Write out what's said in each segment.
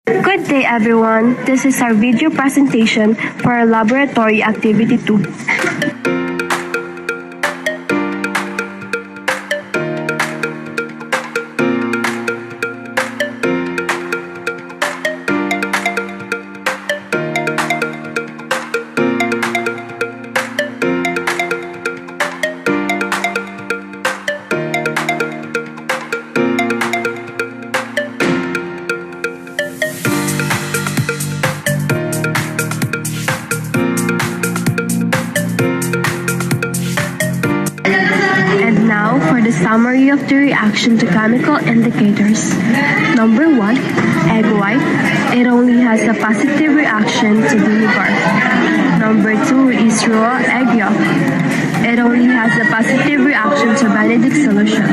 Good day everyone. This is our video presentation for our laboratory activity 2. And now for the summary of the reaction to chemical indicators. Number 1, egg white. It only has a positive reaction to vinegar. Number 2 is raw egg yolk. It only has a positive reaction to Benedict solution.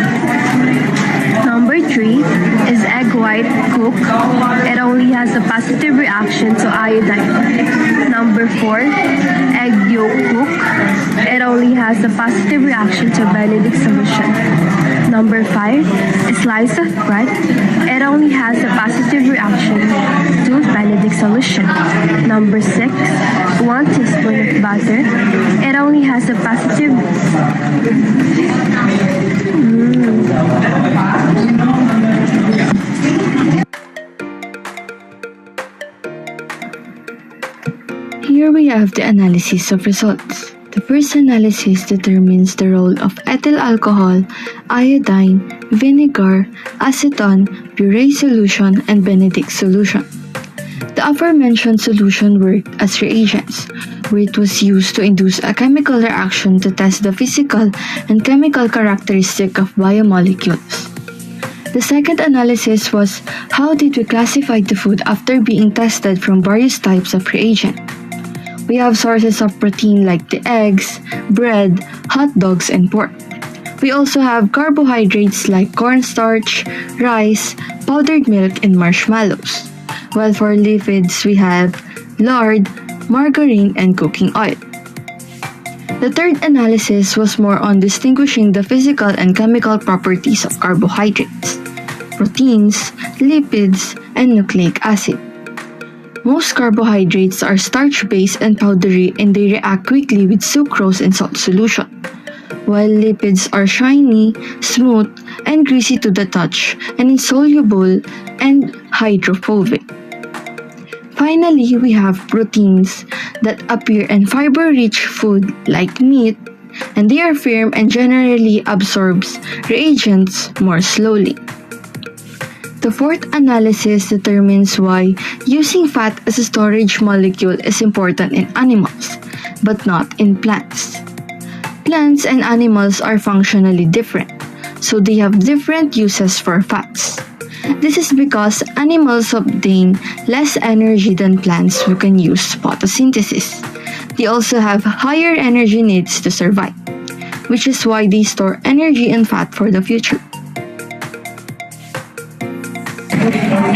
Number 3 is egg white cooked. It only has a positive reaction to iodine. Number 4, egg yolk cooked. It only has a positive reaction to Benedict solution. Number 5, a slice of bread. It only has a positive reaction to Benedict solution. Number 6, 1 teaspoon of butter. It only has a positive Here we have the analysis of results. The first analysis determines the role of ethyl alcohol, iodine, vinegar, acetone, puree solution, and Benedict solution. The aforementioned solution worked as reagents, where it was used to induce a chemical reaction to test the physical and chemical characteristic of biomolecules. The second analysis was how did we classify the food after being tested from various types of reagent. We have sources of protein like the eggs, bread, hot dogs, and pork. We also have carbohydrates like cornstarch, rice, powdered milk, and marshmallows. While for lipids, we have lard, margarine, and cooking oil. The third analysis was more on distinguishing the physical and chemical properties of carbohydrates, proteins, lipids, and nucleic acid. Most carbohydrates are starch-based and powdery and they react quickly with sucrose and salt solution, while lipids are shiny, smooth, and greasy to the touch and insoluble and hydrophobic. Finally, we have proteins that appear in fiber-rich food like meat, and they are firm and generally absorbs reagents more slowly. The fourth analysis determines why using fat as a storage molecule is important in animals, but not in plants. Plants and animals are functionally different, so they have different uses for fats. This is because animals obtain less energy than plants who can use photosynthesis. They also have higher energy needs to survive, which is why they store energy and fat for the future.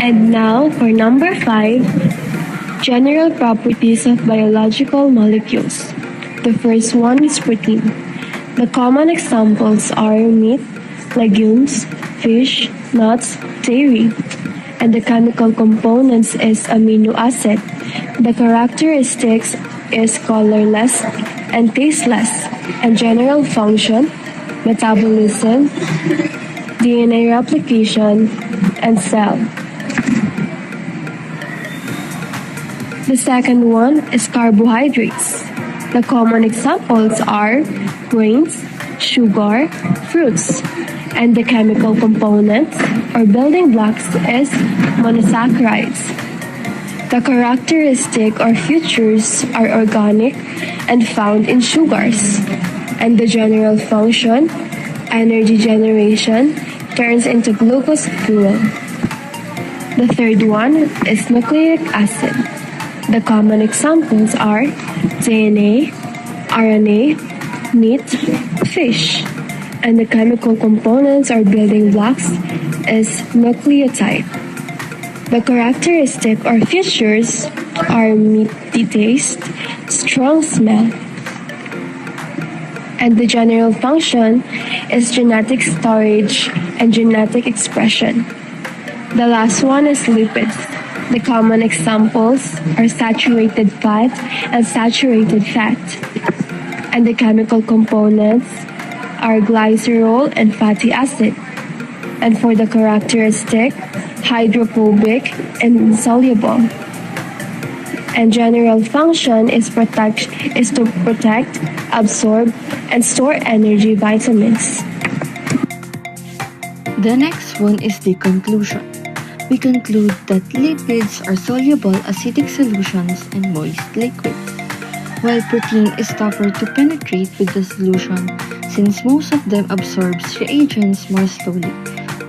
And now for number 5, general properties of biological molecules. The first one is protein. The common examples are meat, legumes, fish, nuts, dairy. And the chemical components is amino acid. The characteristics is colorless and tasteless. And general function, metabolism, DNA replication, and cell. The second one is carbohydrates. The common examples are grains, sugar, fruits, and the chemical components or building blocks is monosaccharides. The characteristic or features are organic and found in sugars, and the general function, energy generation, turns into glucose fuel. The third one is nucleic acid. The common examples are DNA, RNA, meat, fish, and the chemical components or building blocks is nucleotide. The characteristic or features are meaty taste, strong smell, and the general function is genetic storage and genetic expression. The last one is lipids. The common examples are saturated fat and saturated fat. And the chemical components are glycerol and fatty acid. And for the characteristic, hydrophobic and insoluble. And general function is to protect, absorb, and store energy vitamins. The next one is the conclusion. We conclude that lipids are soluble acidic solutions and moist liquids, while protein is tougher to penetrate with the solution since most of them absorbs reagents more slowly,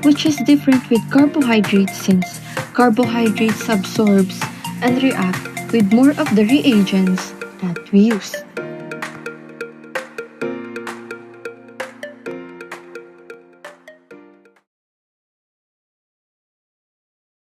which is different with carbohydrates since carbohydrates absorbs and react with more of the reagents that we use.